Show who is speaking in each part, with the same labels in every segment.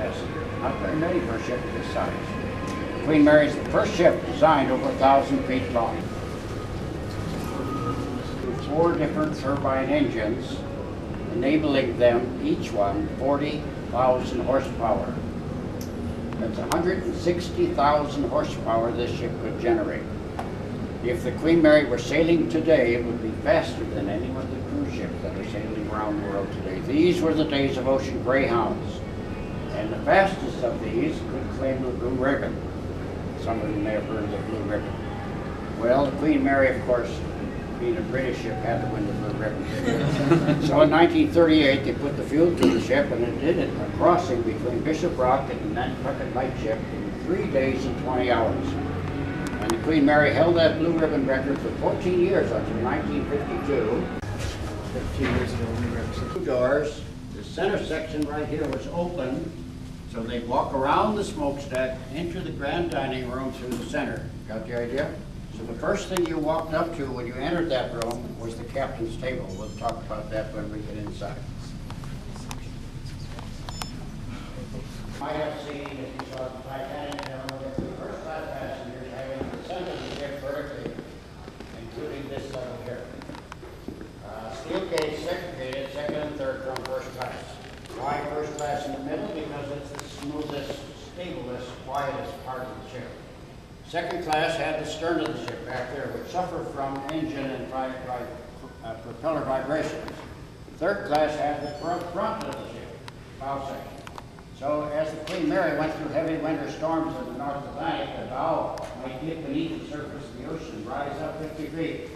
Speaker 1: passenger. Not very many for a ship of this size. Queen Mary is the first ship designed over 1,000 feet long. 4 different turbine engines, enabling them, each one, 40,000 horsepower. That's 160,000 horsepower this ship could generate. If the Queen Mary were sailing today, it would be faster than any of the cruise ships that are sailing around the world today. These were the days of ocean greyhounds. And the fastest of these could claim the Blue Ribbon. Some of you may have heard of the Blue Ribbon. Well, the Queen Mary, of course, being a British ship, had to win the Blue Ribbon. So in 1938, they put the fuel to the ship, and it did it, a crossing between Bishop Rock and Nantucket Lightship in 3 days and 20 hours. And the Queen Mary held that Blue Ribbon record for 14 years until 1952.
Speaker 2: 15 years ago, we were
Speaker 1: 2 doors. The center section right here was open, so they'd walk around the smokestack into the grand dining room through the center. Got the idea? So the first thing you walked up to when you entered that room was the captain's table. We'll talk about that when we get inside. You might have seen, if you saw the Titanic, the first class passengers having the center of the ship vertically, including this level here. Steel cage segregated, second and third from first class. Why first class in the middle? Because it's the smoothest, stablest, quietest part of the ship. Second class had the stern of the ship back there, which suffered from engine and propeller vibrations. Third class had the front of the ship, bow section. So as the Queen Mary went through heavy winter storms in the North Atlantic, the bow might dip beneath the surface of the ocean, rise up 50 feet.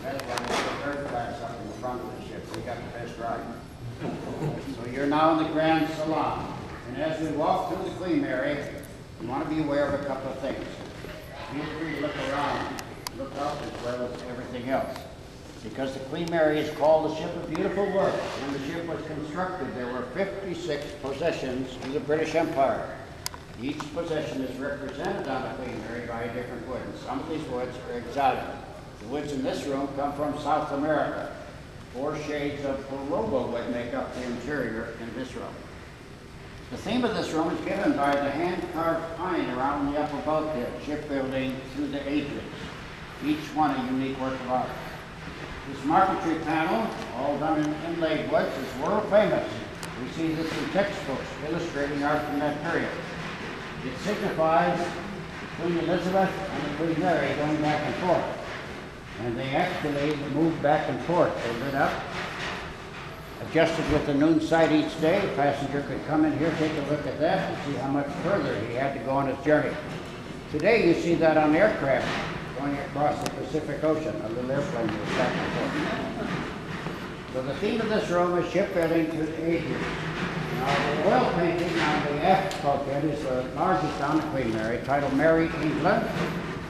Speaker 1: That's why we put third class up in the front of the ship. We got the best ride. So you're now in the Grand Salon. And as we walk through the Queen Mary, you want to be aware of a couple of things. Feel free to look around, look up as well as everything else. Because the Queen Mary is called the ship of beautiful work. When the ship was constructed, there were 56 possessions to the British Empire. Each possession is represented on the Queen Mary by a different wood. And some of these woods are exotic. The woods in this room come from South America. 4 shades of Corobo would make up the interior in this room. The theme of this room is given by the hand-carved pine around the upper bulkhead, shipbuilding through the ages, each one a unique work of art. This marquetry panel, all done in inlaid woods, is world famous. We see this in textbooks illustrating art from that period. It signifies Queen Elizabeth and the Queen Mary going back and forth. And they actually moved back and forth. They lit up, adjusted with the noon sight each day. A passenger could come in here, take a look at that, and see how much further he had to go on his journey. Today you see that on aircraft going across the Pacific Ocean. A little airplane goes back and forth. So the theme of this room is shipbuilding through the ages. Now the oil painting on the aft bulkhead is the largest on the Queen Mary, titled Mary England.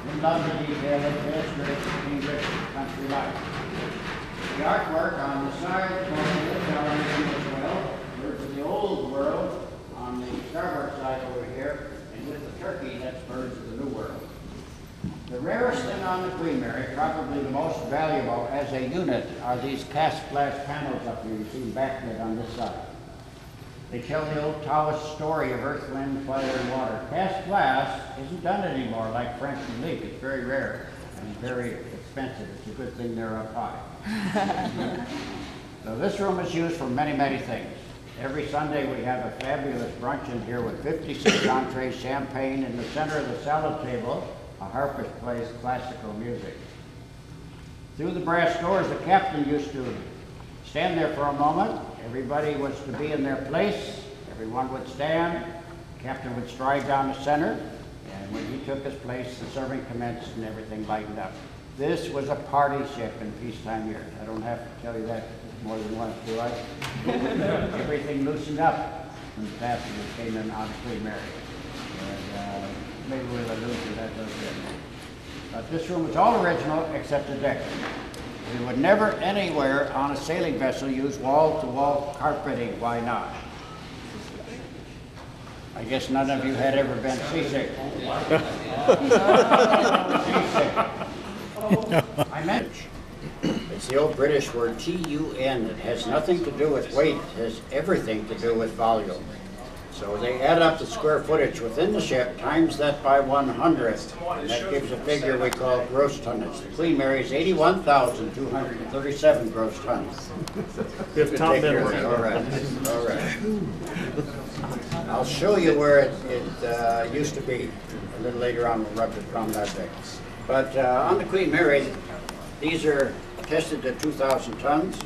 Speaker 1: We love the detail of this English country life. The artwork on the side is as well. Birds of the old world on the starboard side over here, and with the turkey, that's birds of the new world. The rarest thing on the Queen Mary, probably the most valuable as a unit, are these cast glass panels up here. You see backlit on this side. They tell the old Taoist story of earth, wind, fire, and water. Cast glass isn't done anymore like French and leak. It's very rare and very expensive. It's a good thing they're up high. So this room is used for many, many things. Every Sunday we have a fabulous brunch in here with 56 entrees, champagne. In the center of the salad table, a harpist plays classical music. Through the brass doors, the captain used to stand there for a moment. Everybody was to be in their place. Everyone would stand. The captain would stride down the center. And when he took his place, the serving commenced and everything lightened up. This was a party ship in peacetime years. I don't have to tell you that more than once, do I? Everything loosened up when the passengers came in on the Queen Mary. And maybe we'll allude to that a little bit. But this room was all original except the deck. We would never anywhere on a sailing vessel use wall-to-wall carpeting. Why not? I guess none of you had ever been seasick. I meant it's the old British word TUN. It has nothing to do with weight. It has everything to do with volume. So they add up the square footage within the ship, times that by 100, and that gives a figure we call gross tonnage. The Queen Mary is 81,237 gross tons.
Speaker 2: We have top memory.
Speaker 1: All right, all right. I'll show you where it used to be. A little later on, we'll rub the promenade deck. But on the Queen Mary, these are tested at 2,000 tons.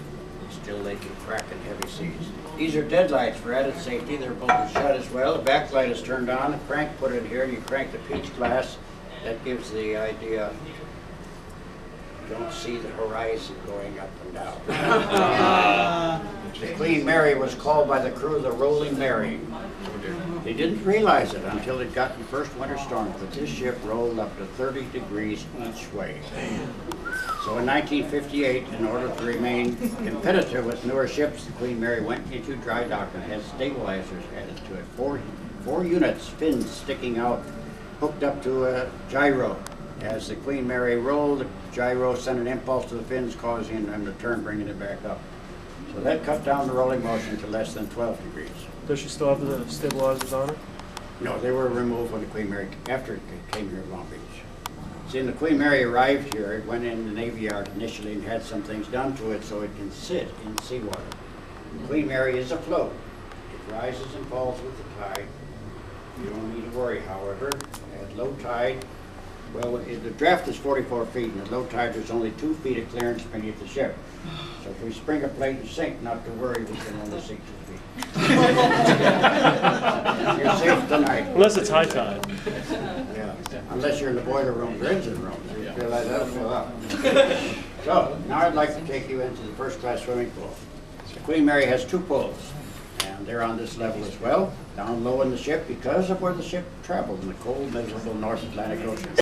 Speaker 1: Still they can crack in heavy seas. These are deadlights for added safety. They're bolted shut as well. The backlight is turned on. A crank put in here, and you crank the peach glass. That gives the idea you don't see the horizon going up and down. The Queen Mary was called by the crew the Rolling Mary. They didn't realize it until it got the first winter storm, but this ship rolled up to 30 degrees each way. So in 1958, in order to remain competitive with newer ships, the Queen Mary went into dry dock and had stabilizers added to it. Four units, fins sticking out, hooked up to a gyro. As the Queen Mary rolled, the gyro sent an impulse to the fins, causing them to turn, bringing it back up. So that cut down the rolling motion to less than 12 degrees.
Speaker 2: Does she still have the stabilizers on her?
Speaker 1: No, they were removed when the Queen Mary, after it came here to Long Beach. See, when the Queen Mary arrived here, it went in the Navy Yard initially and had some things done to it so it can sit in seawater. The Queen Mary is afloat. It rises and falls with the tide. You don't need to worry, however. At low tide, well, the draft is 44 feet, and at low tide there's only 2 feet of clearance beneath the ship. So if we spring a plate and sink, not to worry, we can only sink 2 feet. You're safe tonight.
Speaker 2: Unless it's high tide.
Speaker 1: Yeah, unless you're in the boiler room or engine room, so you feel like that'll fill up. So, now I'd like to take you into the first class swimming pool. The Queen Mary has 2 pools, and they're on this level as well, down low in the ship because of where the ship traveled in the cold, miserable North Atlantic Ocean.